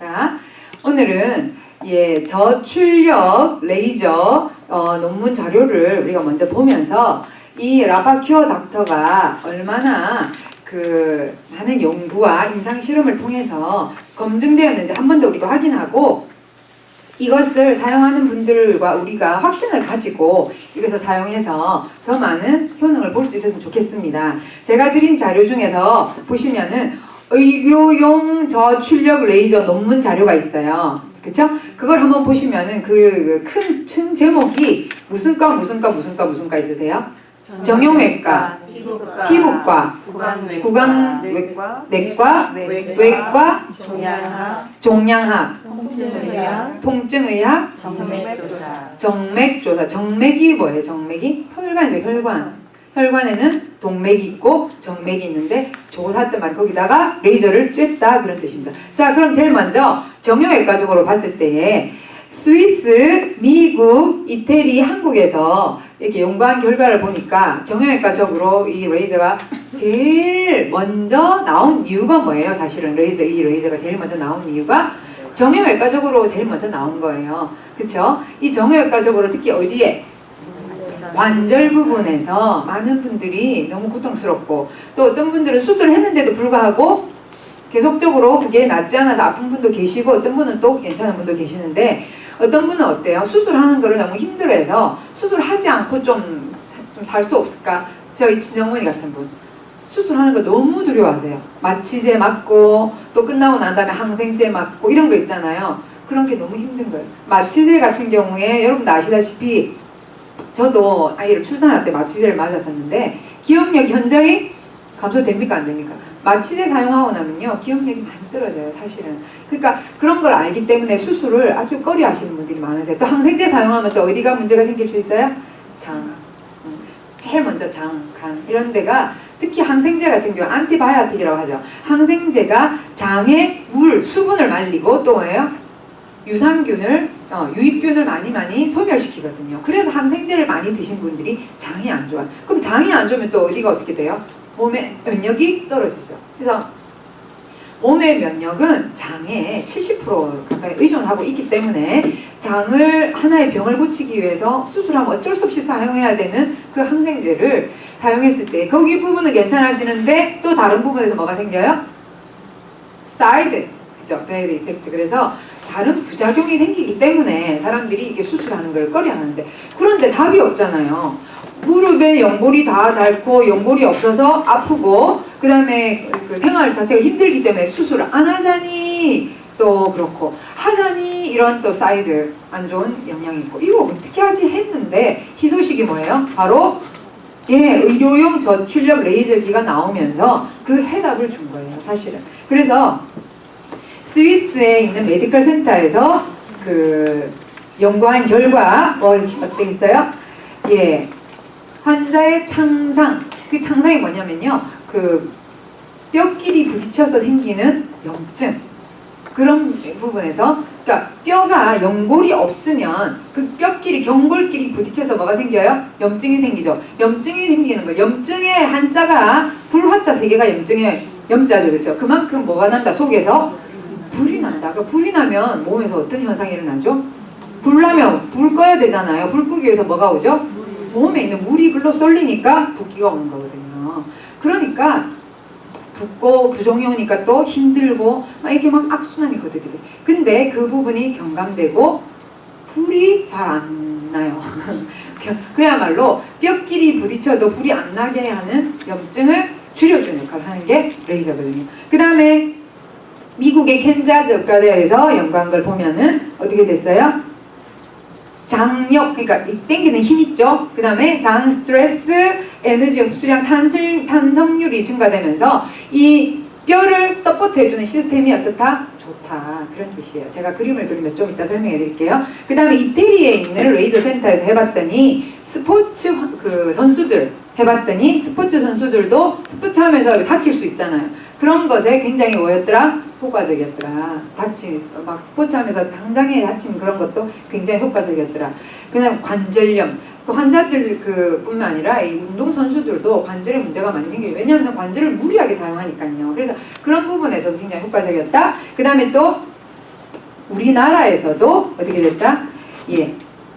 자, 오늘은 저출력 레이저 논문 자료를 우리가 먼저 보면서 이 라파큐어 닥터가 얼마나 그 많은 연구와 임상 실험을 통해서 검증되었는지 한 번 더 우리가 확인하고 이것을 사용하는 분들과 우리가 확신을 가지고 이것을 사용해서 더 많은 효능을 볼 수 있었으면 좋겠습니다. 제가 드린 자료 중에서 보시면은 의료용 저출력 레이저 논문 자료가 있어요. 그쵸? 그걸 한번 보시면은 그 큰 제목이 무슨 과 있으세요? 정형외과, 피부과, 구강내과, 외과, 종양학, 통증의학, 정맥조사. 정맥이 뭐예요? 정맥이? 혈관이죠, 혈관. 혈관에는 동맥이 있고 정맥이 있는데 조사 때 말 거기다가 레이저를 쬐다 그런 뜻입니다. 자, 그럼 제일 먼저 정형외과적으로 봤을 때에 스위스, 미국, 이태리, 한국에서 이렇게 연구한 결과를 보니까 정형외과적으로 이 레이저가 제일 먼저 나온 이유가 뭐예요? 사실은 이 레이저가 제일 먼저 나온 이유가 정형외과적으로 제일 먼저 나온 거예요. 그쵸? 이 정형외과적으로 특히 어디에? 관절 부분에서 많은 분들이 너무 고통스럽고 또 어떤 분들은 수술을 했는데도 불구하고 계속적으로 그게 낫지 않아서 아픈 분도 계시고 어떤 분은 또 괜찮은 분도 계시는데 어떤 분은 어때요? 수술하는 거를 너무 힘들어해서 수술하지 않고 좀 살 수 없을까? 저희 친정어머니 같은 분 수술하는 거 너무 두려워하세요. 마취제 맞고 또 끝나고 난 다음에 항생제 맞고 이런 거 있잖아요. 그런 게 너무 힘든 거예요. 마취제 같은 경우에 여러분도 아시다시피 저도 아이를 출산할 때 마취제를 맞았었는데 기억력이 현저히 감소됩니까? 안 됩니까? 마취제 사용하고 나면요 기억력이 많이 떨어져요 사실은. 그러니까 그런 걸 알기 때문에 수술을 아주 꺼려 하시는 분들이 많으세요. 또 항생제 사용하면 또 어디가 문제가 생길 수 있어요? 장, 제일 먼저 장, 간 이런 데가 특히 항생제 같은 경우 안티바이오틱이라고 하죠. 항생제가 장의 수분을 말리고 또 뭐예요? 유익균을 많이 소멸시키거든요. 그래서 항생제를 많이 드신 분들이 장이 안 좋아요. 그럼 장이 안 좋으면 또 어디가 어떻게 돼요? 몸의 면역이 떨어지죠. 그래서 몸의 면역은 장에 70% 가까이 의존하고 있기 때문에 장을 하나의 병을 고치기 위해서 수술하면 어쩔 수 없이 사용해야 되는 그 항생제를 사용했을 때 거기 부분은 괜찮아지는데 또 다른 부분에서 뭐가 생겨요? 사이드, 그죠? 배드 이펙트. 그래서 다른 부작용이 생기기 때문에 사람들이 이게 수술하는 걸 꺼려하는데 그런데 답이 없잖아요. 무릎에 연골이 다 닳고 연골이 없어서 아프고 그 다음에 그 생활 자체가 힘들기 때문에 수술을 안 하자니 또 그렇고 하자니 이런 또 사이드 안 좋은 영향이 있고 이걸 어떻게 하지 했는데 희소식이 뭐예요? 바로 의료용 저출력 레이저기가 나오면서 그 해답을 준 거예요 사실은. 그래서 스위스에 있는 메디컬 센터에서 그 연구한 결과 어떻게 있어요? 환자의 창상, 그 창상이 뭐냐면요 그 뼈끼리 부딪혀서 생기는 염증, 그런 부분에서 그러니까 뼈가 연골이 없으면 그 뼈끼리 경골끼리 부딪혀서 뭐가 생겨요? 염증이 생기죠. 염증이 생기는 거. 염증의 한자가 불화자 세 개가 염증의 염자죠. 그렇죠? 그만큼 뭐가 난다? 속에서 불이 난다. 그러니까 불이 나면 몸에서 어떤 현상이 일어나죠? 불 나면 불 꺼야 되잖아요. 불 끄기 위해서 뭐가 오죠? 몸에 있는 물이 글로 쏠리니까 붓기가 오는 거거든요. 그러니까 붓고 부종이 오니까 또 힘들고 이렇게 막 악순환이 거듭이 돼. 근데 그 부분이 경감되고 불이 잘 안 나요. 그야말로 뼈끼리 부딪혀도 불이 안 나게 하는 염증을 줄여주는 역할을 하는 게 레이저거든요. 그 다음에 미국의 캔자스 의과대에서 연구한 걸 보면은 어떻게 됐어요? 장력, 그러니까 땡기는 힘 있죠. 그 다음에 장 스트레스, 에너지 흡수량, 탄성률이 증가되면서 이 뼈를 서포트 해주는 시스템이 어떻다? 좋다. 그런 뜻이에요. 제가 그림을 그리면서 좀 이따 설명해 드릴게요. 그 다음에 이태리에 있는 레이저 센터에서 해봤더니 스포츠 선수들 해봤더니 스포츠 선수들도 스포츠 하면서 다칠 수 있잖아요. 그런 것에 굉장히 뭐였더라? 효과적이었더라. 막 스포츠 하면서 당장에 다친 그런 것도 굉장히 효과적이었더라. 그다음 관절염. 그 환자들 뿐만 아니라 이 운동 선수들도 관절에 문제가 많이 생겨요. 왜냐하면 관절을 무리하게 사용하니까요. 그래서 그런 부분에서도 굉장히 효과적이었다. 그 다음에 또 우리나라에서도 어떻게 됐다? 예,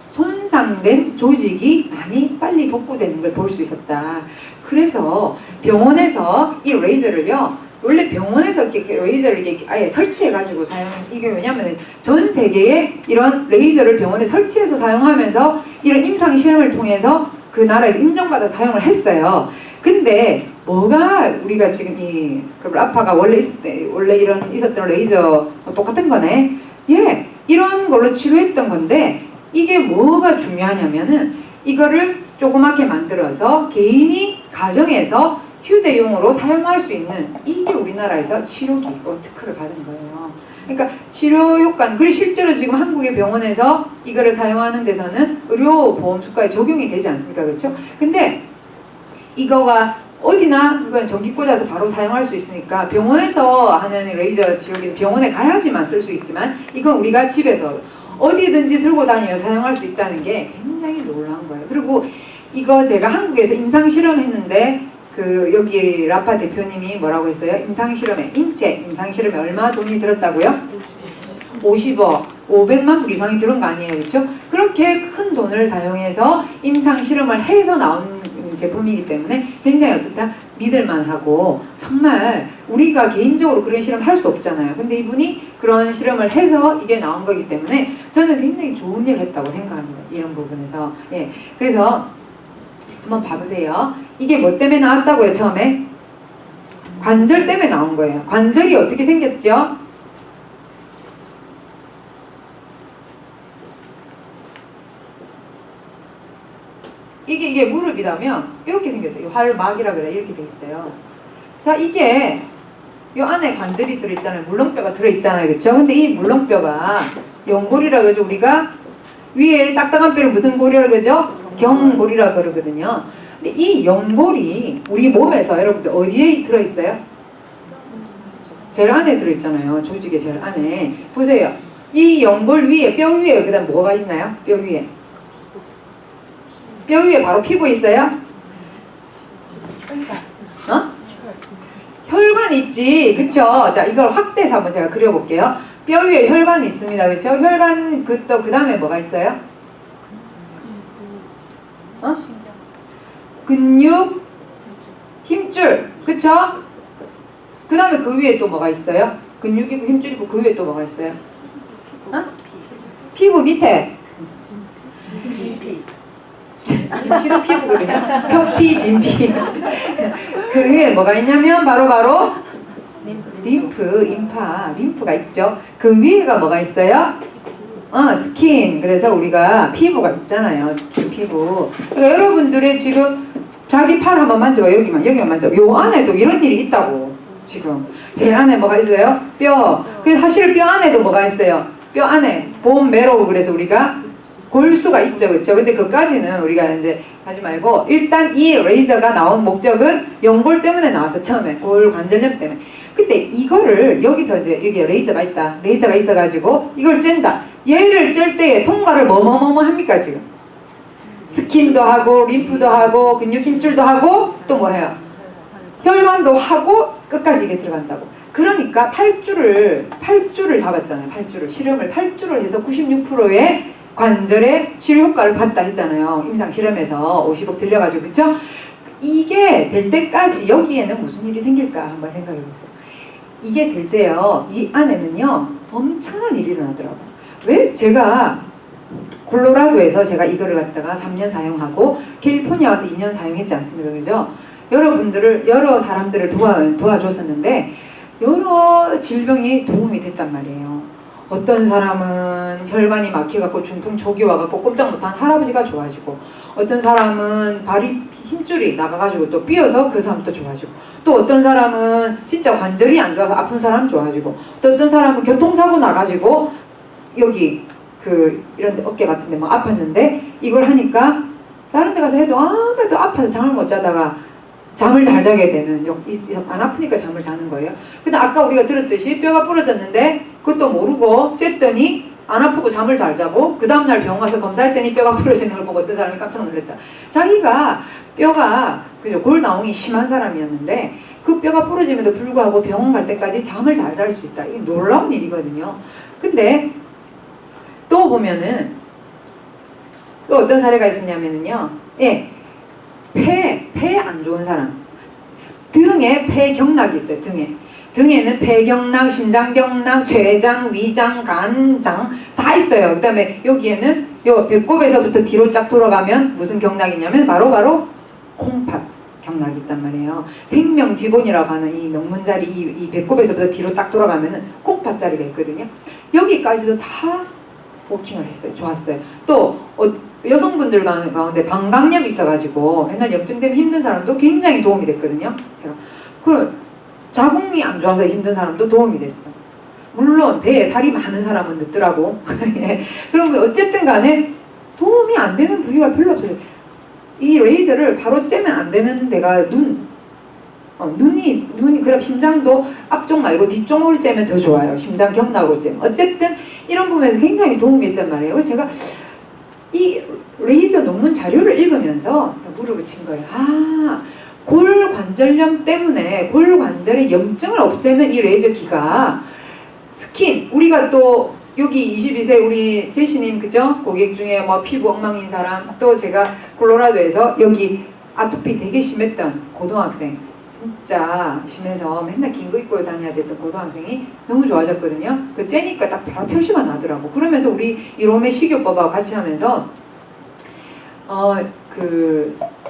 손상된 조직이 많이 빨리 복구되는 걸 볼 수 있었다. 그래서 병원에서 이 레이저를요, 원래 병원에서 이렇게 레이저를 이렇게 아예 설치해가지고 이게 왜냐면 전 세계에 이런 레이저를 병원에 설치해서 사용하면서 이런 임상 실험을 통해서 그 나라에서 인정받아 사용을 했어요. 근데 뭐가 우리가 지금 이 라파가 원래 있었던 레이저 똑같은 거네. 예, 이런 걸로 치료했던 건데 이게 뭐가 중요하냐면은 이거를 조그맣게 만들어서 개인이 가정에서 휴대용으로 사용할 수 있는 이게 우리나라에서 치료기로 특허를 받은 거예요. 그러니까 치료 효과는 그리고 실제로 지금 한국의 병원에서 이거를 사용하는 데서는 의료보험수가에 적용이 되지 않습니까? 그렇죠? 근데 이거가 어디나 그건 전기 꽂아서 바로 사용할 수 있으니까 병원에서 하는 레이저 치료기는 병원에 가야지만 쓸 수 있지만 이건 우리가 집에서 어디든지 들고 다니며 사용할 수 있다는 게 굉장히 놀라운 거예요. 그리고 이거 제가 한국에서 임상 실험했는데 여기 라파 대표님이 뭐라고 했어요? 인체 임상 실험에 얼마 돈이 들었다고요? 50억, 500만 불 이상이 들은 거 아니에요, 그렇죠? 그렇게 큰 돈을 사용해서 임상 실험을 해서 나온 제품이기 때문에 굉장히 어떻다? 믿을만하고 정말 우리가 개인적으로 그런 실험 할 수 없잖아요. 근데 이분이 그런 실험을 해서 이게 나온 거기 때문에 저는 굉장히 좋은 일을 했다고 생각합니다. 이런 부분에서. 예, 그래서 한번 봐보세요. 이게 뭐 때문에 나왔다고요? 처음에 관절 때문에 나온 거예요. 관절이 어떻게 생겼죠? 이게 무릎이라면 이렇게 생겼어요. 활막이라 그래. 이렇게 돼 있어요. 자, 이게 이 안에 관절이 들어있잖아요. 물렁뼈가 들어있잖아요. 그렇죠? 근데 이 물렁뼈가 연골이라 그러죠. 우리가 위에 딱딱한 뼈를 무슨 골이라 그러죠? 경골이라 그러거든요. 근데 이 연골이 우리 몸에서 여러분들 어디에 들어있어요? 제일 안에 들어있잖아요. 조직의 제일 안에. 보세요. 이 연골 위에, 뼈 위에 그 다음 뭐가 있나요? 뼈 위에. 뼈 위에 바로 피부 있어요? 어? 혈관 있지. 그쵸? 자, 이걸 확대해서 한번 제가 그려볼게요. 뼈 위에 혈관이 있습니다. 그쵸? 혈관, 그 다음에 뭐가 있어요? 어? 근육, 힘줄. 그쵸? 그 다음에 그 위에 또 뭐가 있어요? 근육이고 힘줄 있고 그 위에 또 뭐가 있어요? 어? 피부 밑에. 진피도 피부거든요. 표피, 진피. 그 위에 뭐가 있냐면 바로 림프가 있죠. 그 위에가 뭐가 있어요? 스킨. 그래서 우리가 피부가 있잖아요. 스킨, 피부. 그러니까 여러분들의 지금 자기 팔 한번 만져봐. 여기만 만져봐. 요 안에도 이런 일이 있다고. 지금 제일 안에 뭐가 있어요? 뼈. 그 사실 뼈 안에도 뭐가 있어요? 뼈 안에 본 매로우. 그래서 우리가 골수가 있죠, 그렇죠? 근데 그까지는 우리가 이제 하지 말고 일단 이 레이저가 나온 목적은 연골 때문에 나왔어. 처음에 골 관절염 때문에. 근데 이거를 여기서 이제 여기 레이저가 있다. 레이저가 있어가지고 이걸 쨘다. 얘를 쨘 때에 통과를 뭐뭐 합니까 지금? 스킨도 하고 림프도 하고 근육 힘줄도 하고 또 뭐 해요? 혈관도 하고 끝까지 이게 들어간다고. 그러니까 팔줄을 잡았잖아요. 실험을 8주를 해서 96%의 관절의 치료 효과를 봤다 했잖아요. 임상 실험에서 50억 들려가지고. 그쵸? 이게 될 때까지 여기에는 무슨 일이 생길까 한번 생각해 보세요. 이게 될 때요, 이 안에는요 엄청난 일이 일어나더라고요. 왜? 제가 콜로라도에서 제가 이거를 갖다가 3년 사용하고 캘리포니아 와서 2년 사용했지 않습니까? 그죠? 여러 사람들을 도와줬었는데 여러 질병이 도움이 됐단 말이에요. 어떤 사람은 혈관이 막혀갖고 중풍 초기 와갖고 꼼짝 못한 할아버지가 좋아지고, 어떤 사람은 발이 힘줄이 나가가지고 또 삐어서 그 사람 또 좋아지고, 또 어떤 사람은 진짜 관절이 안 좋아서 아픈 사람 좋아지고, 또 어떤 사람은 교통사고 나가지고 여기 이런 데 어깨 같은 데 막 아팠는데 이걸 하니까 다른 데 가서 해도 아무래도 아파서 잠을 못 자다가 잠을 잘 자게 되는, 안 아프니까 잠을 자는 거예요. 근데 아까 우리가 들었듯이 뼈가 부러졌는데 그것도 모르고 쬐더니 안 아프고 잠을 잘 자고, 그 다음날 병원 가서 검사했더니 뼈가 부러지는 걸 보고 어떤 사람이 깜짝 놀랐다. 자기가 뼈가 골다공이 심한 사람이었는데 그 뼈가 부러짐에도 불구하고 병원 갈 때까지 잠을 잘 잘 수 있다. 이게 놀라운 일이거든요. 근데 또 보면은 또 어떤 사례가 있었냐면은요. 예, 폐 안 좋은 사람. 등에 폐경락이 있어요. 등에는 폐경락, 심장경락, 췌장, 위장, 간장 다 있어요. 그 다음에 여기에는 요 배꼽에서부터 뒤로 쫙 돌아가면 무슨 경락이 있냐면 바로 콩팥 경락이 있단 말이에요. 생명지본이라고 하는 이 명문자리 이 배꼽에서부터 뒤로 딱 돌아가면은 콩팥자리가 있거든요. 여기까지도 다 워킹을 했어요. 좋았어요. 또 여성분들 가운데 방광염 있어가지고 맨날 염증 때문에 힘든 사람도 굉장히 도움이 됐거든요. 제가 그럼 자궁이 안 좋아서 힘든 사람도 도움이 됐어. 물론 배에 살이 많은 사람은 늦더라고. 그러면 어쨌든 간에 도움이 안 되는 부위가 별로 없어요. 이 레이저를 바로 째면 안 되는 데가 눈이 그럼 심장도 앞쪽 말고 뒤쪽을 째면 더 좋아요. 심장 경락으로 째면. 어쨌든 이런 부분에서 굉장히 도움이 됐단 말이에요. 그래서 제가 이 레이저 논문 자료를 읽으면서 제가 무릎을 친 거예요. 아, 골관절염 때문에 골관절의 염증을 없애는 이 레이저기가 스킨, 우리가 또 여기 22세 우리 제시님 그죠? 고객 중에 뭐 피부 엉망인 사람, 또 제가 콜로라도에서 여기 아토피 되게 심했던 고등학생, 진짜 심해서 맨날 긴 거 입고 다녀야 됐던 고등학생이 너무 좋아졌거든요. 그 째니까 딱 바로 표시가 나더라고. 그러면서 우리 이롬의 식이요법하고 같이 하면서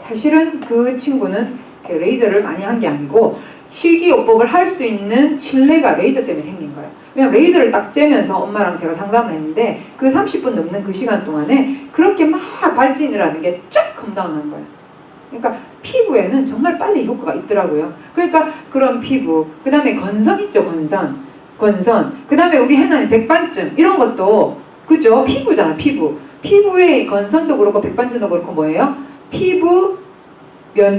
사실은 그 친구는 레이저를 많이 한 게 아니고 식이요법을 할 수 있는 신뢰가 레이저 때문에 생긴 거예요. 왜냐면 레이저를 딱 째면서 엄마랑 제가 상담을 했는데 그 30분 넘는 그 시간 동안에 그렇게 막 발진을 하는 게 쫙 컴다운한 거예요. 그러니까 피부에는 정말 빨리 효과가 있더라고요. 그러니까 그런 피부, 그 다음에 건선 있죠, 건선. 그 다음에 우리 해나는 백반증 이런 것도 그죠? 피부잖아, 피부. 피부의 건선도 그렇고 백반증도 그렇고 뭐예요? 피부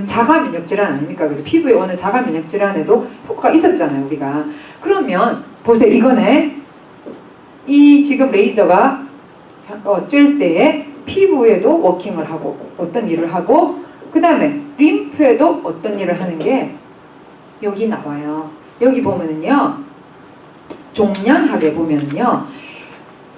자가 면역 질환 아닙니까? 그죠? 피부에 오는 자가 면역 질환에도 효과가 있었잖아요, 우리가. 그러면 보세요, 이거네. 이 지금 레이저가 찔 때에 피부에도 워킹을 하고 어떤 일을 하고 그 다음에 림프에도 어떤 일을 하는 게 여기 나와요. 여기 보면은요, 종양학에 보면은요,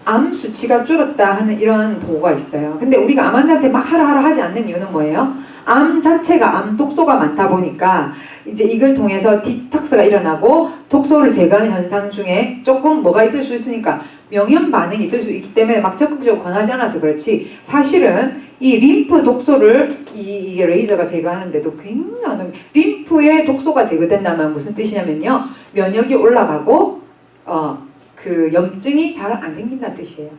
암 수치가 줄었다 하는 이런 보고가 있어요. 근데 우리가 암 환자한테 막 하라 하지 않는 이유는 뭐예요? 암 자체가 암 독소가 많다 보니까 이제 이걸 통해서 디톡스가 일어나고 독소를 제거하는 현상 중에 조금 뭐가 있을 수 있으니까 명현 반응이 있을 수 있기 때문에 막 적극적으로 권하지 않아서 그렇지, 사실은 이 림프 독소를 이 레이저가 제거하는데도 굉장히 림프의 독소가 제거된다면 무슨 뜻이냐면요, 면역이 올라가고 그 염증이 잘 안 생긴다는 뜻이에요.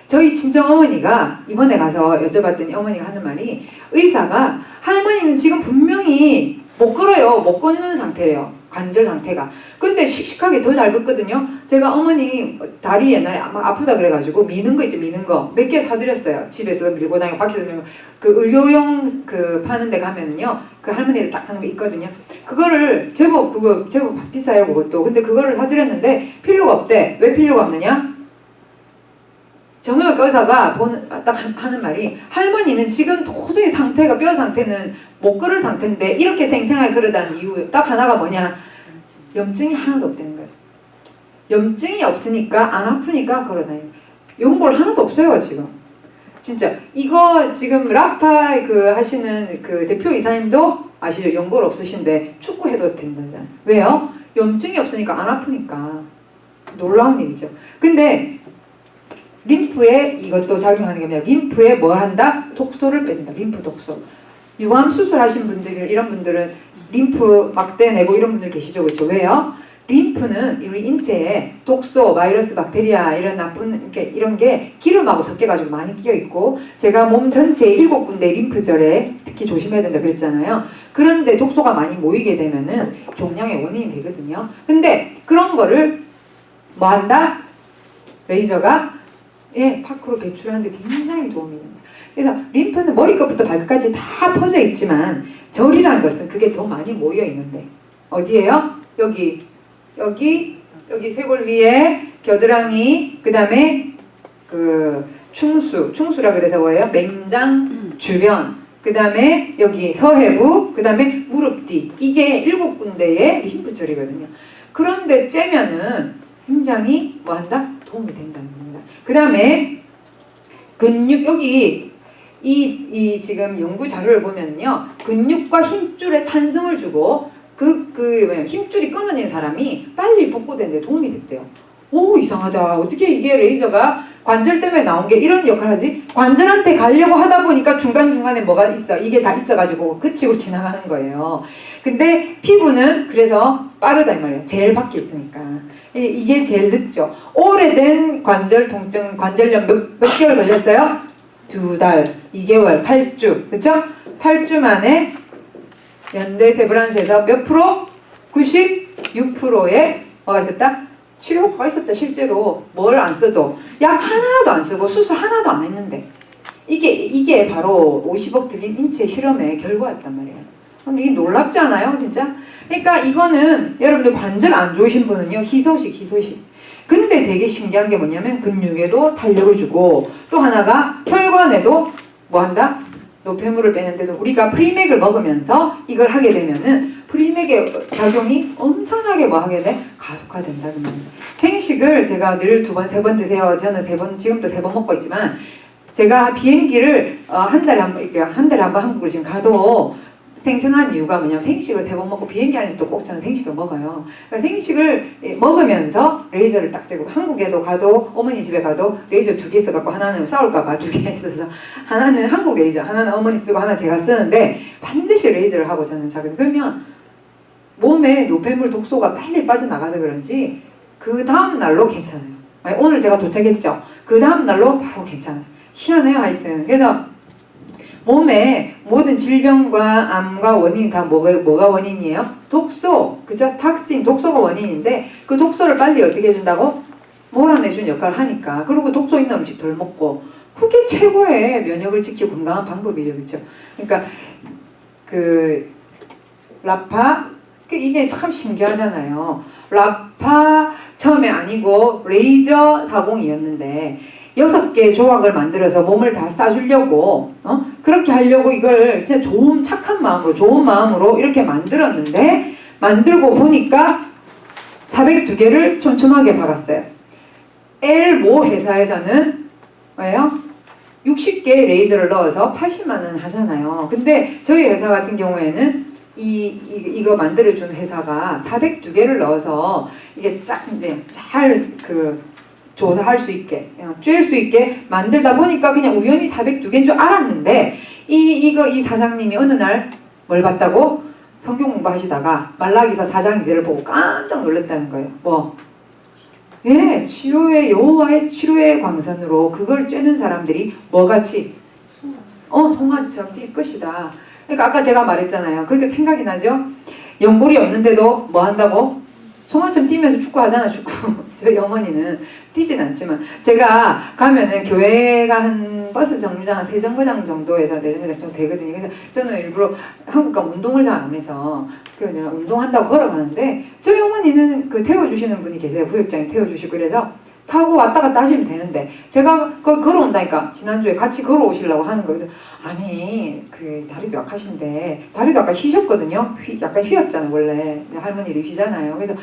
저희 친정어머니가 이번에 가서 여쭤봤더니 어머니가 하는 말이, 의사가 할머니는 지금 분명히 못 걸어요. 못 걷는 상태래요. 관절 상태가. 근데 씩씩하게 더 잘 걷거든요. 제가 어머니 다리 옛날에 아프다 그래가지고 미는 거 있죠, 미는 거 몇 개 사드렸어요. 집에서 밀고 다니고 밖에서 밀고, 그 의료용 그 파는 데 가면은요, 그 할머니들 딱 하는 거 있거든요. 그거를 제법 비싸요, 그것도. 근데 그거를 사드렸는데 필요가 없대. 왜 필요가 없느냐? 정형외과 의사가 딱 하는 말이, 할머니는 지금 도저히 상태가, 뼈 상태는 못 걸을 상태인데 이렇게 생생하게 걸으라는 이유 딱 하나가 뭐냐? 염증이 하나도 없다는 거예요. 염증이 없으니까 안 아프니까 걸어다니는 거예요. 연골 하나도 없어요 지금. 진짜 이거 지금 라파 그 하시는 그 대표 이사님도 아시죠? 연골 없으신데 축구해도 된다잖아요. 왜요? 염증이 없으니까 안 아프니까. 놀라운 일이죠. 근데 림프에 이것도 작용하는 게 아니라 림프에 뭘 한다? 독소를 빼준다. 림프 독소. 유암 수술하신 분들, 이런 분들은 림프 막대 내고 이런 분들 계시죠, 그렇죠? 왜요? 림프는 우리 인체에 독소, 바이러스, 박테리아 이런 나쁜 이런 게 기름하고 섞여가지고 많이 끼어 있고, 제가 몸 전체에 7군데 림프절에 특히 조심해야 된다 그랬잖아요. 그런데 독소가 많이 모이게 되면은 종양의 원인이 되거든요. 근데 그런 거를 뭐 한다? 레이저가 밖으로 배출하는데 굉장히 도움이 됩니다. 그래서 림프는 머리끝부터 발끝까지 다 퍼져 있지만 절이라는 것은 그게 더 많이 모여 있는데 어디에요? 여기 쇄골 위에 겨드랑이, 그 다음에 그 충수라 그래서 뭐예요? 맹장 주변, 그 다음에 여기 서해부, 그 다음에 무릎 뒤, 이게 7군데의 림프절이거든요. 그런데 째면은 굉장히 뭐 한다? 도움이 된다는 겁니다. 그 다음에 근육, 여기 이 지금 연구 자료를 보면요, 근육과 힘줄에 탄성을 주고 힘줄이 끊어진 사람이 빨리 복구되는 데 도움이 됐대요. 오, 이상하다. 어떻게 이게 레이저가 관절 때문에 나온 게 이런 역할을 하지? 관절한테 가려고 하다 보니까 중간중간에 뭐가 있어. 이게 다 있어가지고 그치고 지나가는 거예요. 근데 피부는 그래서 빠르다 이 말이에요. 제일 밖에 있으니까. 이게 제일 늦죠. 오래된 관절 통증, 관절염 몇 개월 걸렸어요? 2달, 2개월, 8주. 그쵸? 8주 만에 연대세브란스에서 몇 프로? 96%의 뭐가 있었다? 치료 효과가 있었다. 실제로 뭘 안 써도 약 하나도 안 쓰고 수술 하나도 안 했는데 이게 바로 50억 들린 인체 실험의 결과였단 말이에요. 근데 이게 놀랍지 않아요, 진짜? 그러니까 이거는 여러분들 관절 안 좋으신 분은요, 희소식. 근데 되게 신기한 게 뭐냐면 근육에도 탄력을 주고 또 하나가 혈관에도 뭐 한다? 노폐물을 빼는데도 우리가 프리맥을 먹으면서 이걸 하게 되면은 프리맥의 작용이 엄청나게 뭐 하게 돼? 가속화된다는 겁니다. 생식을 제가 늘 2번, 3번 드세요. 저는 3번, 지금도 3번 먹고 있지만 제가 비행기를 한 달에 한 번 한국으로 지금 가도 생생한 이유가 뭐냐면 생식을 3번 먹고 비행기 안에서도 꼭 저는 생식을 먹어요. 그러니까 생식을 먹으면서 레이저를 딱 쬐고 한국에도 가도 어머니 집에 가도 레이저 2개 있어갖고 하나는 싸울까봐 2개 있어서 하나는 한국 레이저, 하나는 어머니 쓰고 하나 제가 쓰는데 반드시 레이저를 하고 저는 자극 그러면 몸에 노폐물 독소가 빨리 빠져나가서 그런지 그 다음 날로 괜찮아요. 아니, 오늘 제가 도착했죠. 그 다음 날로 바로 괜찮아요. 희한해요, 하여튼. 그래서 몸에 모든 질병과 암과 원인이 다 뭐가 원인이에요? 독소, 그죠? 탁신, 독소가 원인인데 그 독소를 빨리 어떻게 해준다고? 몰아내준 역할을 하니까. 그리고 독소 있는 음식 덜 먹고 그게 최고의 면역을 지키고 건강한 방법이죠, 그렇죠? 그러니까 라파 이게 참 신기하잖아요. 라파 처음에 아니고 레이저 40이었는데 6개 조각을 만들어서 몸을 다 싸주려고 그렇게 하려고 이걸 진짜 착한 마음으로 좋은 마음으로 이렇게 만들었는데 만들고 보니까 402개를 촘촘하게 박았어요. 엘모 회사에서는 뭐예요? 60개 레이저를 넣어서 80만 원 하잖아요. 근데 저희 회사 같은 경우에는 이거 만들어준 회사가 402개를 넣어서 이게 이제 잘 조사할 수 있게, 쬐일 수 있게 만들다 보니까 그냥 우연히 402개인 줄 알았는데 이 사장님이 어느 날 뭘 봤다고? 성경 공부하시다가 말라기서 4장 2절을 보고 깜짝 놀랐다는 거예요. 뭐? 예, 여호와의 치료의 광선으로 그걸 쬐는 사람들이 뭐같이? 송아지처럼 뛸 것이다. 그러니까 아까 제가 말했잖아요. 그렇게 생각이 나죠? 연골이 없는데도 뭐 한다고? 송아지처럼 뛰면서 축구 하잖아, 축구. 저희 어머니는 뛰진 않지만 제가 가면은 교회가 한 버스 정류장 한 3정거장 정도에서 4정거장 정도 되거든요. 그래서 저는 일부러 한국 가면 운동을 잘 안 해서 내가 운동한다고 걸어가는데 저희 어머니는 태워주시는 분이 계세요. 부역장이 태워주시고 그래서 타고 왔다 갔다 하시면 되는데 제가 거기 걸어온다니까 지난주에 같이 걸어오시려고 하는 거예요. 그래서 아니 다리도 약하신데 다리도 아까 휘셨거든요. 약간 휘었잖아요. 원래 할머니들이 휘잖아요. 그래서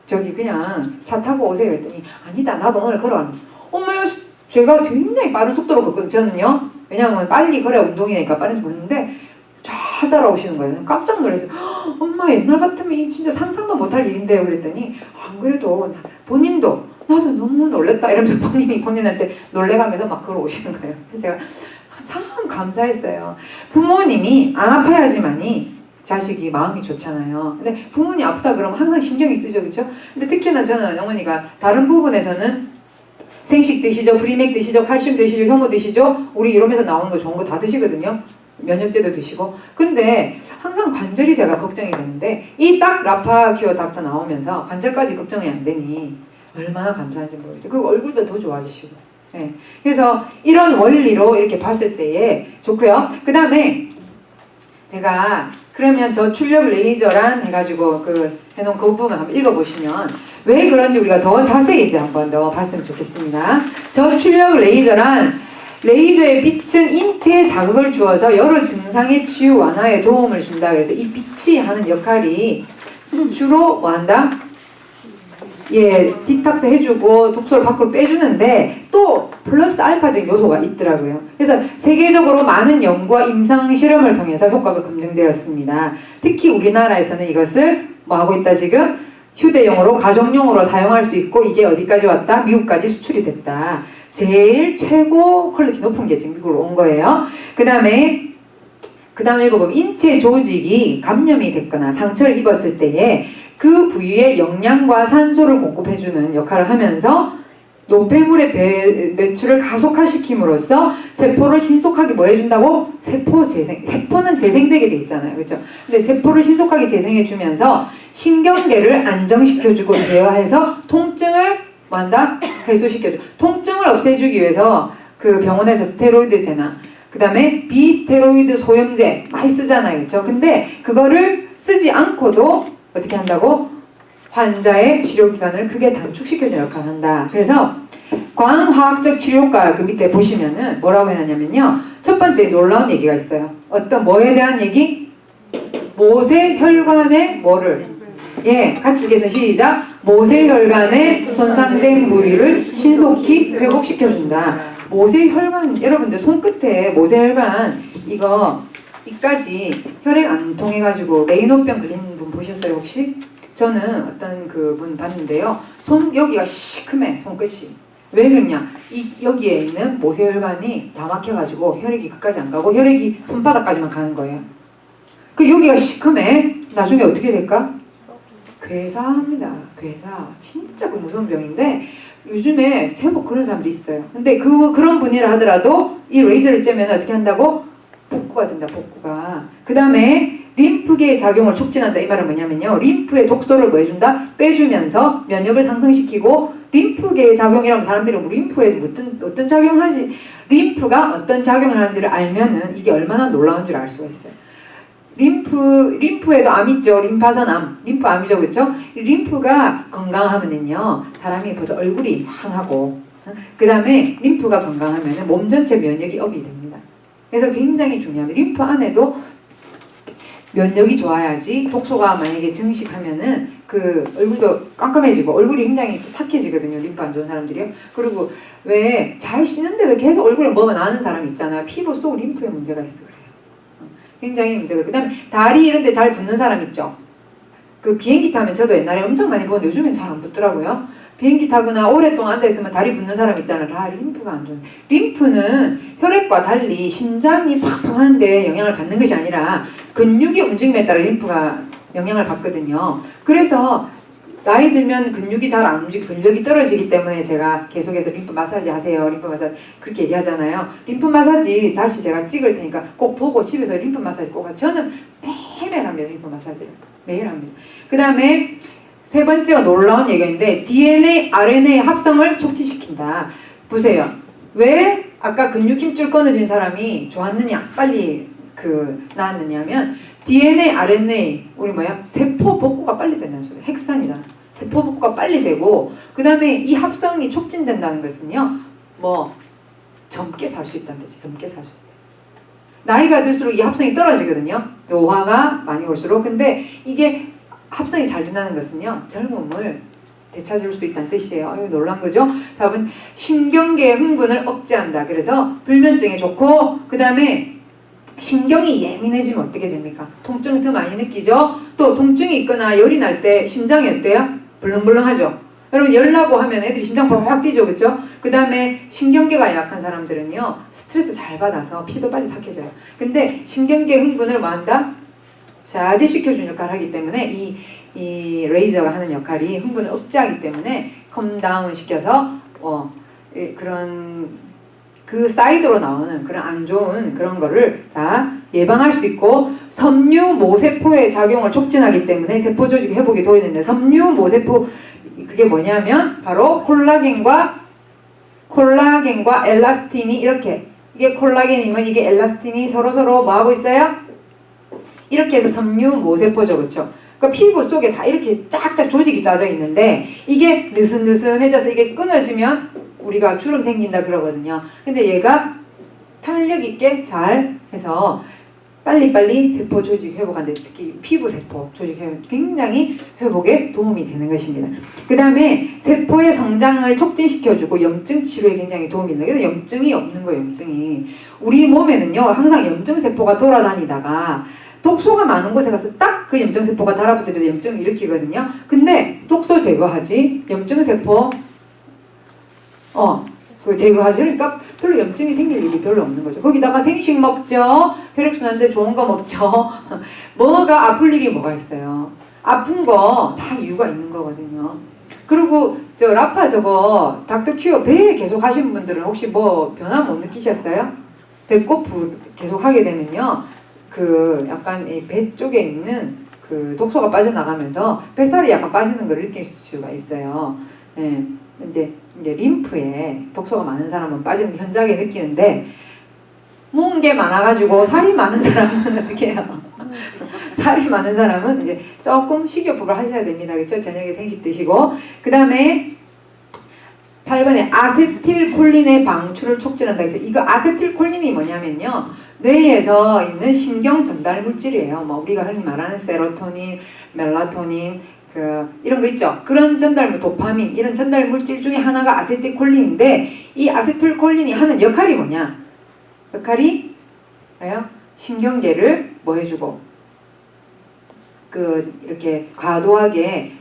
저기 그냥 차 타고 오세요 했더니 아니다 나도 오늘 걸어가는 엄마요. 제가 굉장히 빠른 속도로 걷거든요. 저는요. 왜냐면 빨리 걸어야 운동이니까 빨리 걷는데 잘 따라오시는 거예요. 깜짝 놀라서 엄마 옛날 같으면 진짜 상상도 못할 일인데요. 그랬더니 안 그래도 본인도 나도 너무 놀랬다 이러면서 본인한테 놀래가면서 막 걸어오시는 거예요. 그래서 제가 참 감사했어요. 부모님이 안 아파야지만이 자식이 마음이 좋잖아요. 근데 부모님 아프다 그러면 항상 신경이 쓰죠, 그렇죠? 근데 특히나 저는 어머니가 다른 부분에서는 생식 드시죠, 프리맥 드시죠, 칼슘 드시죠, 효모 드시죠. 우리 이러면서 나오는 거 좋은 거 다 드시거든요. 면역제도 드시고. 근데 항상 관절이 제가 걱정이 되는데 이 딱 라파 큐어 닥터 나오면서 관절까지 걱정이 안 되니 얼마나 감사한지 모르겠어요. 그 얼굴도 더 좋아지시고. 네. 그래서 이런 원리로 이렇게 봤을 때에 좋고요. 그 다음에 제가 그러면 저 출력 레이저란 해가지고 해놓은 그 부분 한번 읽어보시면 왜 그런지 우리가 더 자세히 이제 한번 더 봤으면 좋겠습니다. 저 출력 레이저란 레이저의 빛은 인체에 자극을 주어서 여러 증상의 치유 완화에 도움을 준다. 그래서 이 빛이 하는 역할이 주로 뭐 한다? 디탁스 해주고 독소를 밖으로 빼주는데 또 플러스 알파적인 요소가 있더라고요. 그래서 세계적으로 많은 연구와 임상 실험을 통해서 효과가 검증되었습니다. 특히 우리나라에서는 이것을 뭐 하고 있다 지금? 휴대용으로 가정용으로 사용할 수 있고 이게 어디까지 왔다? 미국까지 수출이 됐다. 제일 최고 퀄리티 높은 게 지금 미국으로 온 거예요. 그 다음에 읽어보면 인체 조직이 감염이 됐거나 상처를 입었을 때에 그 부위에 영양과 산소를 공급해주는 역할을 하면서 노폐물의 배출을 가속화시킴으로써 세포를 신속하게 뭐 해준다고? 세포는 재생되게 돼 있잖아요. 그렇죠? 근데 세포를 신속하게 재생해주면서 신경계를 안정시켜주고 제어해서 통증을 뭐 한다? 해소시켜줘. 통증을 없애주기 위해서 그 병원에서 스테로이드 제나 그 다음에 비스테로이드 소염제 많이 쓰잖아요. 그렇죠? 근데 그거를 쓰지 않고도 어떻게 한다고? 환자의 치료기간을 크게 단축시켜주는 역할을 한다. 그래서 광화학적 치료과 그 밑에 보시면은 뭐라고 해놨냐면요. 첫 번째 놀라운 얘기가 있어요. 어떤 뭐에 대한 얘기? 모세혈관의 뭐를? 같이 읽겠습니다. 시작. 모세혈관의 손상된 부위를 신속히 회복시켜준다. 모세혈관, 여러분들 손끝에 모세혈관 이까지 혈액 안 통해가지고 레이노병 걸리는 분 보셨어요 혹시? 저는 어떤 그분 봤는데요. 여기가 시큼해 손끝이. 왜 그러냐? 여기에 있는 모세혈관이 다 막혀가지고 혈액이 끝까지 안 가고 혈액이 손바닥까지만 가는 거예요. 그 여기가 시큼해. 나중에 어떻게 될까? 괴사합니다. 괴사. 진짜 그 무서운 병인데 요즘에 제법 그런 사람들이 있어요. 근데 그런 분이라 하더라도 이 레이저를 쬐면 어떻게 한다고? 복구가 된다. 복구가. 그 다음에 림프계의 작용을 촉진한다. 이 말은 뭐냐면요. 림프의 독소를 뭐 해준다? 빼주면서 면역을 상승시키고 림프계의 작용이라면 사람들이 뭐 림프에 어떤 작용하지? 림프가 어떤 작용을 하는지를 알면은 이게 얼마나 놀라운 줄 알 수가 있어요. 림프에도 암 있죠. 림파선암. 림프암이죠. 그렇죠? 림프가 건강하면은요. 사람이 벌써 얼굴이 환하고 그 다음에 림프가 건강하면은 몸 전체 면역이 업이 됩니다. 그래서 굉장히 중요합니다. 림프 안에도 면역이 좋아야지 독소가 만약에 증식하면은 그 얼굴도 깜깜해지고 얼굴이 굉장히 탁해지거든요. 림프 안 좋은 사람들이요. 그리고 왜 잘 씻는데도 계속 얼굴에 뭐가 나는 사람 있잖아요. 피부 속 림프에 문제가 있어 그래요. 굉장히 문제가. 그 다음에 다리 이런 데 잘 붙는 사람 있죠. 그 비행기 타면 저도 옛날에 엄청 많이 보는데 요즘엔 잘 안 붙더라고요. 비행기 타거나 오랫동안 앉아있으면 다리 붙는 사람 있잖아요. 다 림프가 안 좋은. 림프는 혈액과 달리 심장이 팍팍 하는데 영향을 받는 것이 아니라 근육의 움직임에 따라 림프가 영향을 받거든요. 그래서 나이 들면 근육이 잘 안 움직이고 근력이 떨어지기 때문에 제가 계속해서 림프 마사지 하세요. 림프 마사지 그렇게 얘기하잖아요. 림프 마사지 다시 제가 찍을 테니까 꼭 보고 집에서 림프 마사지 꼭 하세요. 저는 매일매일 합니다. 림프 마사지를. 매일 합니다. 그 다음에 세 번째가 놀라운 얘기인데 DNA, RNA 합성을 촉진시킨다. 보세요. 왜 아까 근육 힘줄 끊어진 사람이 좋았느냐? 빨리 나았느냐면 DNA, RNA 우리 세포 복구가 빨리 된다는 소리예요. 핵산이잖아. 세포 복구가 빨리 되고 그 다음에 이 합성이 촉진된다는 것은요. 젊게 살 수 있다는 뜻이에요. 젊게 살 수 있다. 나이가 들수록 이 합성이 떨어지거든요. 노화가 많이 올수록. 근데 이게 합성이 잘 된다는 것은요. 젊음을 되찾을 수 있다는 뜻이에요. 아유 놀란 거죠? 4번 신경계의 흥분을 억제한다. 그래서 불면증에 좋고 그 다음에 신경이 예민해지면 어떻게 됩니까? 통증을 더 많이 느끼죠? 또 통증이 있거나 열이 날 때 심장이 어때요? 불렁불렁하죠? 여러분 열 나고 하면 애들이 심장 팍팍 뛰죠. 그렇죠? 그 다음에 신경계가 약한 사람들은요. 스트레스 잘 받아서 피도 빨리 탁해져요. 근데 신경계 흥분을 뭐 한다? 자제시켜주는 역할을 하기 때문에 이 레이저가 하는 역할이 흥분을 억제하기 때문에 컴다운 시켜서 그런 그 사이드로 나오는 그런 안 좋은 그런 거를 다 예방할 수 있고 섬유 모세포의 작용을 촉진하기 때문에 세포 조직 회복에 도움이 된다. 섬유 모세포 그게 뭐냐면 바로 콜라겐과 엘라스틴이 이렇게 이게 콜라겐이면 이게 엘라스틴이 서로 뭐 하고 있어요? 이렇게 해서 섬유 모세포죠. 그렇죠? 그러니까 피부 속에 다 이렇게 쫙쫙 조직이 짜져 있는데 이게 느슨느슨해져서 이게 끊어지면 우리가 주름 생긴다 그러거든요. 근데 얘가 탄력 있게 잘 해서 빨리빨리 세포 조직 회복하는데 특히 피부 세포 조직 회복 굉장히 회복에 도움이 되는 것입니다. 그 다음에 세포의 성장을 촉진시켜주고 염증 치료에 굉장히 도움이 된다. 그래서 염증이 없는 거예요. 염증이 우리 몸에는요 항상 염증 세포가 돌아다니다가 독소가 많은 곳에 가서 딱 그 염증 세포가 달아붙으면서 염증을 일으키거든요. 근데 독소 제거하지 염증 세포 그 제거하지. 그러니까 별로 염증이 생길 일이 별로 없는 거죠. 거기다가 생식 먹죠. 혈액순환제 좋은 거 먹죠. 뭐가 아플 일이 뭐가 있어요. 아픈 거 다 이유가 있는 거거든요. 그리고 저 라파 저거 닥터큐어 배 계속 하시는 분들은 혹시 뭐 변화 못 느끼셨어요? 배꼽 계속 하게 되면요. 그 약간 이 배 쪽에 있는 그 독소가 빠져나가면서 뱃살이 약간 빠지는 걸 느낄 수가 있어요. 예. 근데 이제 림프에 독소가 많은 사람은 빠지는 게 현저하게 느끼는데 먹은 게 많아가지고 살이 많은 사람은 어떻게 해요? 살이 많은 사람은 이제 조금 식이요법을 하셔야 됩니다. 그렇죠? 저녁에 생식 드시고 그 다음에 8번에 아세틸콜린의 방출을 촉진한다. 그래서 이거 아세틸콜린이 뭐냐면요. 뇌에서 있는 신경 전달 물질이에요. 뭐 우리가 흔히 말하는 세로토닌, 멜라토닌 이런 거 있죠. 그런 전달 도파민 이런 전달 물질 중에 하나가 아세틸콜린인데 이 아세틸콜린이 하는 역할이 뭐냐? 역할이 뭐예요? 신경계를 뭐 해주고 이렇게 과도하게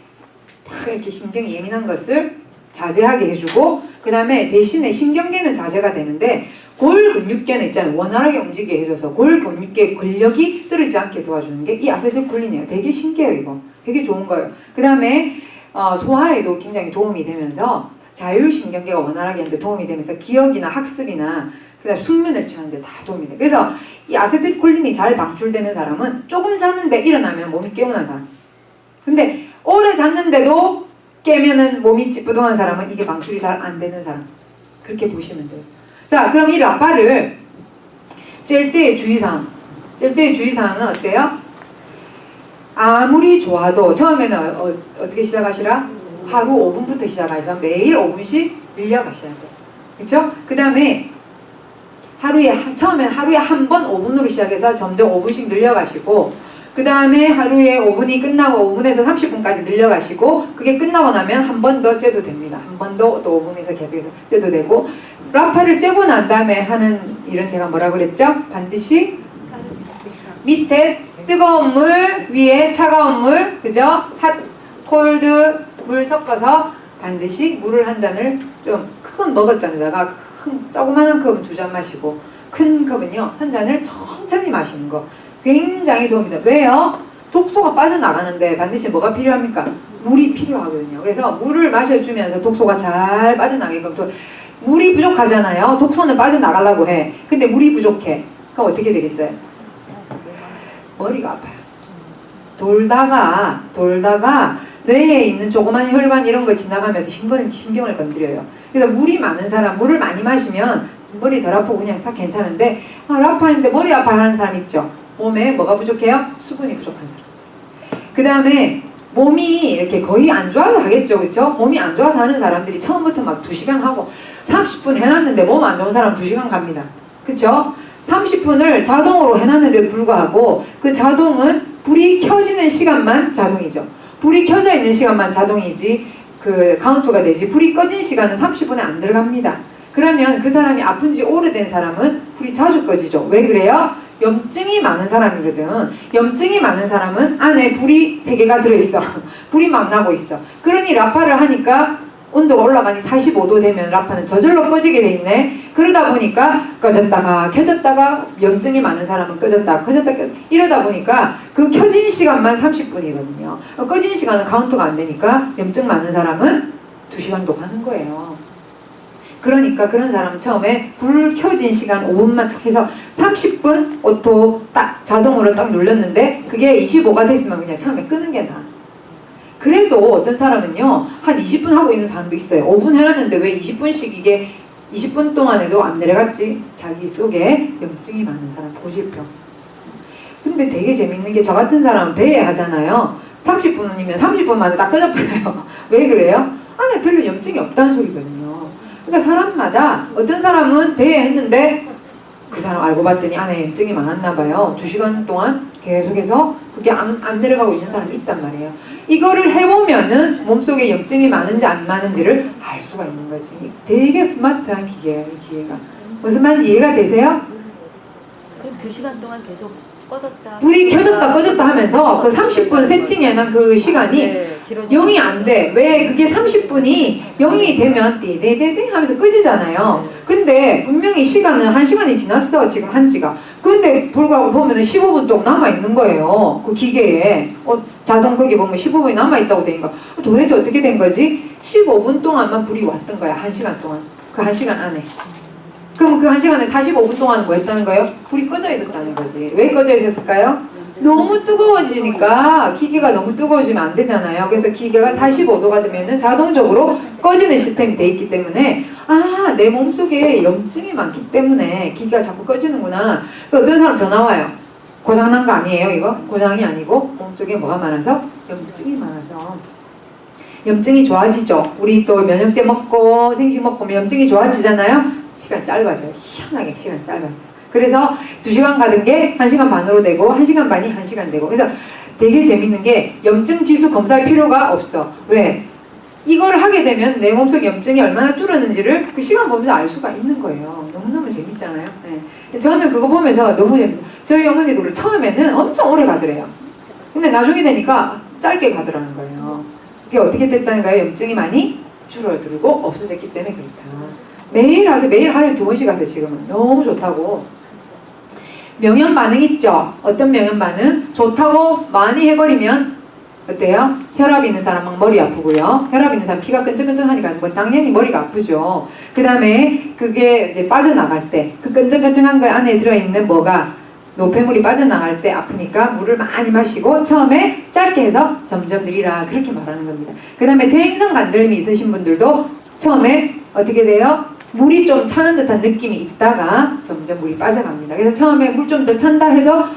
막 이렇게 신경이 예민한 것을 자제하게 해주고 그 다음에 대신에 신경계는 자제가 되는데 골 근육계는 있잖아요. 원활하게 움직이게 해줘서 골 근육계 근력이 떨어지지 않게 도와주는 게 이 아세틸콜린이에요. 되게 신기해요. 이거 되게 좋은 거예요. 그 다음에 소화에도 굉장히 도움이 되면서 자율신경계가 원활하게 하는데 도움이 되면서 기억이나 학습이나 그다음 숙면을 취하는데 다 도움이 돼. 그래서 이 아세틸콜린이 잘 방출되는 사람은 조금 잤는데 일어나면 몸이 개운한 사람. 근데 오래 잤는데도 깨면은 몸이 찌뿌둥한 사람은 이게 방출이 잘 안 되는 사람. 그렇게 보시면 돼요. 자, 그럼 이 라파를 쨘 때의 주의사항. 쨘 때의 주의사항은 어때요? 아무리 좋아도 처음에는 어떻게 시작하시라? 하루 5분부터 시작하셔서 매일 5분씩 늘려가셔야 돼요. 그렇죠? 그 다음에 처음엔 하루에 한 번 5분으로 시작해서 점점 5분씩 늘려가시고 그 다음에 하루에 5분이 끝나고 5분에서 30분까지 늘려가시고 그게 끝나고 나면 한 번 더 째도 됩니다. 한 번 더 또 5분에서 계속해서 째도 되고 라파를 째고 난 다음에 하는 일은 제가 뭐라 그랬죠? 반드시 밑에 뜨거운 물 위에 차가운 물 그죠? 핫, 콜드 물 섞어서 반드시 물을 한 잔을 좀 큰 머그잔에다가 조그마한 컵은 2잔 마시고 큰 컵은요 한 잔을 천천히 마시는 거 굉장히 도움이 돼요. 왜요? 독소가 빠져나가는데 반드시 뭐가 필요합니까? 물이 필요하거든요. 그래서 물을 마셔주면서 독소가 잘 빠져나게끔 또 물이 부족하잖아요. 독소는 빠져나가려고 해. 근데 물이 부족해. 그럼 어떻게 되겠어요? 머리가 아파요. 돌다가 뇌에 있는 조그만 혈관 이런 걸 지나가면서 신경을 건드려요. 그래서 물이 많은 사람, 물을 많이 마시면 머리 덜 아프고 그냥 싹 괜찮은데 라파인데 머리 아파하는 사람 있죠. 몸에 뭐가 부족해요? 수분이 부족한 사람. 그 다음에 몸이 이렇게 거의 안 좋아서 하겠죠. 그쵸? 몸이 안 좋아서 하는 사람들이 처음부터 막 2시간 하고 30분 해놨는데 몸 안 좋은 사람 2시간 갑니다. 그쵸? 30분을 자동으로 해놨는데도 불구하고 그 자동은 불이 켜지는 시간만 자동이죠. 불이 켜져 있는 시간만 자동이지 그 카운트가 되지 불이 꺼진 시간은 30분에 안 들어갑니다. 그러면 그 사람이 아픈 지 오래된 사람은 불이 자주 꺼지죠. 왜 그래요? 염증이 많은 사람이거든. 염증이 많은 사람은 안에 불이 3개가 들어있어. 불이 막 나고 있어. 그러니 라파를 하니까 온도가 올라가니 45도 되면 라파는 저절로 꺼지게 돼 있네. 그러다 보니까 꺼졌다가 켜졌다가 염증이 많은 사람은 꺼졌다 이러다 보니까 그 켜진 시간만 30분이거든요. 꺼진 시간은 카운트가 안 되니까 염증 많은 사람은 2시간도 가는 거예요. 그러니까 그런 사람은 처음에 불 켜진 시간 5분만 딱 해서 30분 오토 딱 자동으로 딱 눌렀는데 그게 25가 됐으면 그냥 처음에 끄는 게 나아. 그래도 어떤 사람은요 한 20분 하고 있는 사람도 있어요. 5분 해놨는데 왜 20분씩 이게 20분 동안에도 안 내려갔지? 자기 속에 염증이 많은 사람 고질병. 근데 되게 재밌는 게 저 같은 사람은 배에 하잖아요. 30분이면 30분 만에 딱 꺼져버려요. 왜 그래요? 안에 별로 염증이 없다는 소리거든요. 그러니까 사람마다 어떤 사람은 배에 했는데 그 사람 알고 봤더니 안에 염증이 많았나 봐요. 2시간 동안 계속해서 그게 안 내려가고 있는 사람이 있단 말이에요. 이거를 해보면은 몸속에 염증이 많은지 안 많은지를 알 수가 있는 거지. 되게 스마트한 기계예요, 이 기계가. 무슨 말인지 이해가 되세요? 그럼 2시간 동안 계속 꺼졌다. 불이 켜졌다 꺼졌다 하면서 그 30분 세팅해놓은 그 시간이 네, 길어지고. 0이 안 돼. 왜? 그게 30분이 0이 되면 띠디디디 하면서 끄지잖아요. 근데 분명히 시간은 1시간이 지났어. 지금 한지가. 근데 불구하고 보면은 15분 동안 남아있는 거예요. 그 기계에. 자동 거기 보면 15분이 남아있다고 되니까 도대체 어떻게 된 거지? 15분 동안만 불이 왔던 거야. 1시간 동안. 그 1시간 안에. 그럼 그 1시간에 45분 동안 뭐 했다는 거예요? 불이 꺼져 있었다는 거지. 왜 꺼져 있었을까요? 너무 뜨거워지니까 기계가 너무 뜨거워지면 안 되잖아요. 그래서 기계가 45도가 되면은 자동적으로 꺼지는 시스템이 돼 있기 때문에 아, 내 몸속에 염증이 많기 때문에 기계가 자꾸 꺼지는구나. 그 어떤 사람 전화 와요. 고장난 거 아니에요, 이거? 고장이 아니고 몸속에 뭐가 많아서? 염증이 많아서. 염증이 좋아지죠. 우리 또 면역제 먹고 생식 먹고 염증이 좋아지잖아요. 시간 짧아져요. 희한하게 시간 짧아져요. 그래서 2시간 가던 게 1시간 반으로 되고 1시간 반이 1시간 되고. 그래서 되게 재밌는 게 염증 지수 검사할 필요가 없어. 왜? 이걸 하게 되면 내 몸속 염증이 얼마나 줄었는지를 그 시간 보면서 알 수가 있는 거예요. 너무너무 재밌잖아요. 네. 저는 그거 보면서 너무 재밌어요. 저희 어머니도 그래. 처음에는 엄청 오래 가더래요. 근데 나중에 되니까 짧게 가더라는 거예요. 그게 어떻게 됐다는 거예요? 염증이 많이 줄어들고 없어졌기 때문에 그렇다. 매일 하세요. 매일 하루에 2번씩 하세요. 지금은 너무 좋다고. 명현 반응 있죠? 어떤 명현 반응? 좋다고 많이 해버리면 어때요? 혈압 있는 사람 막 머리 아프고요. 혈압 있는 사람 피가 끈적끈적하니까 뭐 당연히 머리가 아프죠. 그 다음에 그게 이제 빠져나갈 때 그 끈적끈적한 거 안에 들어있는 뭐가 노폐물이 빠져나갈 때 아프니까 물을 많이 마시고 처음에 짧게 해서 점점 느리라 그렇게 말하는 겁니다. 그 다음에 대행성 관절염이 있으신 분들도 처음에 어떻게 돼요? 물이 좀 차는 듯한 느낌이 있다가 점점 물이 빠져갑니다. 그래서 처음에 물 좀 더 찬다 해서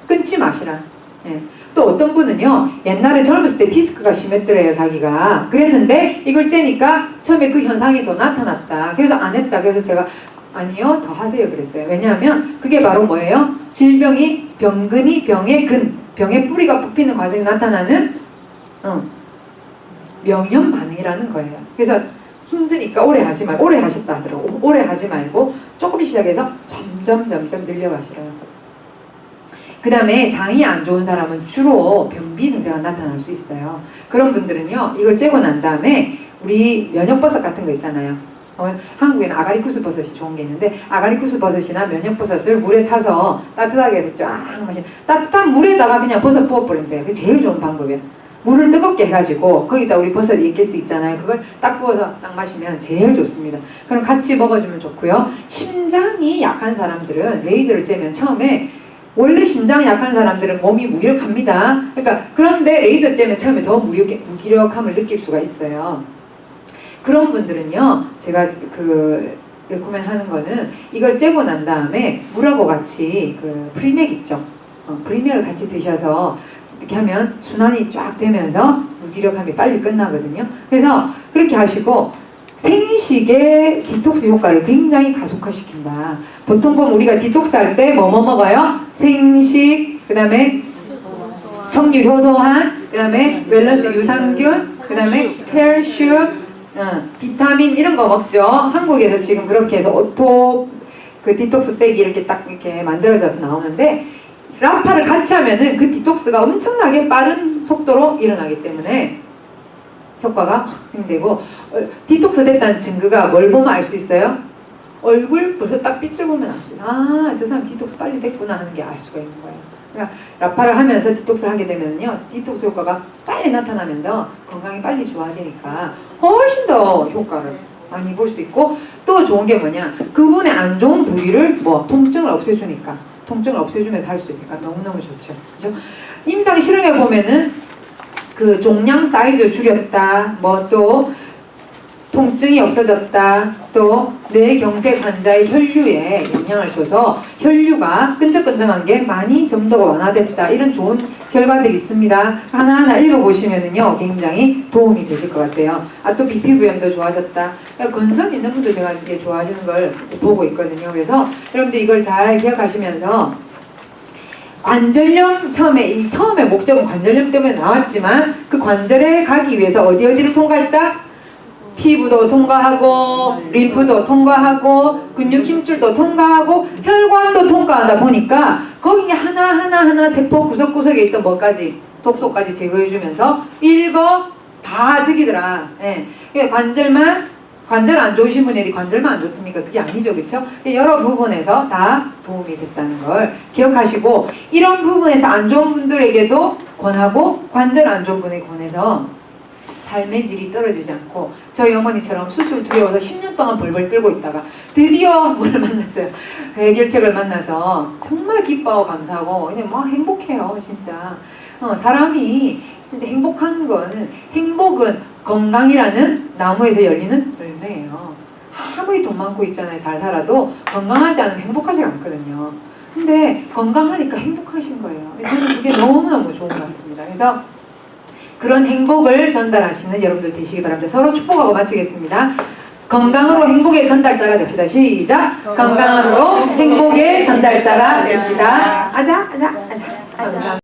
끊지 마시라. 예. 또 어떤 분은요, 옛날에 젊었을 때 디스크가 심했더래요, 자기가. 그랬는데 이걸 째니까 처음에 그 현상이 더 나타났다. 그래서 안 했다. 그래서 제가 아니요, 더 하세요 그랬어요. 왜냐하면 그게 바로 뭐예요? 질병이 병근이 병의 근, 병의 뿌리가 뽑히는 과정에 나타나는 명현 반응이라는 거예요. 그래서 힘드니까 오래 하지 말고, 오래 하셨다 하더라고. 오래 하지 말고 조금 시작해서 점점 늘려가시라는 거예요. 그 다음에 장이 안 좋은 사람은 주로 변비 증세가 나타날 수 있어요. 그런 분들은요, 이걸 째고 난 다음에 우리 면역버섯 같은 거 있잖아요. 한국에는 아가리쿠스 버섯이 좋은 게 있는데 아가리쿠스 버섯이나 면역버섯을 물에 타서 따뜻하게 해서 쫙 마시면 따뜻한 물에다가 그냥 버섯 부어버리면 돼요. 그게 제일 좋은 방법이에요. 물을 뜨겁게 해가지고 거기다 우리 버섯 익게스 있잖아요. 그걸 딱 부어서 딱 마시면 제일 좋습니다. 그럼 같이 먹어주면 좋고요. 심장이 약한 사람들은 레이저를 째면 처음에 원래 심장이 약한 사람들은 몸이 무기력합니다. 그러니까 그런데 레이저 째면 처음에 더 무기력함을 느낄 수가 있어요. 그런 분들은요, 제가 레코멘 하는 거는 이걸 째고 난 다음에 물하고 같이 그 프리맥 있죠. 프리맥을 같이 드셔서 이렇게 하면 순환이 쫙 되면서 무기력함이 빨리 끝나거든요. 그래서 그렇게 하시고 생식의 디톡스 효과를 굉장히 가속화시킨다. 보통 보면 우리가 디톡스 할 때 뭐 먹어요? 생식, 그 다음에 청류 효소환, 그 다음에 밸런스 유산균, 그 다음에 칼슘, 비타민 이런 거 먹죠. 한국에서 지금 그렇게 해서 오토 그 디톡스 백이 이렇게 딱 이렇게 만들어져서 나오는데 라파를 같이 하면은 그 디톡스가 엄청나게 빠른 속도로 일어나기 때문에 효과가 확증되고 디톡스 됐다는 증거가 뭘 보면 알 수 있어요? 얼굴 벌써 딱 빛을 보면 알 수 있어요. 아, 저 사람 디톡스 빨리 됐구나 하는 게 알 수가 있는 거예요. 그러니까 라파를 하면서 디톡스를 하게 되면요, 디톡스 효과가 빨리 나타나면서 건강이 빨리 좋아지니까 훨씬 더 효과를 많이 볼 수 있고, 또 좋은 게 뭐냐, 그분의 안 좋은 부위를 통증을 없애주니까, 통증을 없애주면서 할 수 있으니까 너무너무 좋죠. 그죠? 임상 실험에 보면은 그 종양 사이즈 줄였다, 또 통증이 없어졌다, 또 뇌경색 환자의 혈류에 영향을 줘서 혈류가 끈적끈적한 게 많이 점도가 완화됐다, 이런 좋은 결과들이 있습니다. 하나하나 읽어보시면은요 굉장히 도움이 되실 것 같아요. 아토피 피부염도 좋아졌다. 건선 있는 분도 제가 이게 좋아하시는 걸 보고 있거든요. 그래서 여러분들 이걸 잘 기억하시면서 관절염 처음에 목적은 관절염 때문에 나왔지만 그 관절에 가기 위해서 어디를 통과했다? 피부도 통과하고 림프도 통과하고 근육 힘줄도 통과하고 혈관도 통과하다 보니까 거기 하나 세포 구석구석에 있던 뭐까지 독소까지 제거해주면서 다 득이더라. 예. 관절 안 좋으신 분들이 관절만 안 좋습니까? 그게 아니죠, 그렇죠? 여러 부분에서 다 도움이 됐다는 걸 기억하시고 이런 부분에서 안 좋은 분들에게도 권하고 관절 안 좋은 분에게 권해서 삶의 질이 떨어지지 않고 저희 어머니처럼 수술 두려워서 10년 동안 벌벌 떨고 있다가 드디어 뭘 만났어요. 해결책을 만나서 정말 기뻐하고 감사하고 그냥 막 행복해요, 진짜. 사람이 진짜 행복은 건강이라는 나무에서 열리는 열매예요. 아무리 돈 많고 있잖아요, 잘 살아도 건강하지 않으면 행복하지 않거든요. 근데 건강하니까 행복하신 거예요. 저는 그게 너무너무 좋은 것 같습니다. 그래서 그런 행복을 전달하시는 여러분들 되시기 바랍니다. 서로 축복하고 마치겠습니다. 건강으로 행복의 전달자가 됩시다. 시작! 건강으로 행복의 전달자가 됩시다. 아자. 감사합니다.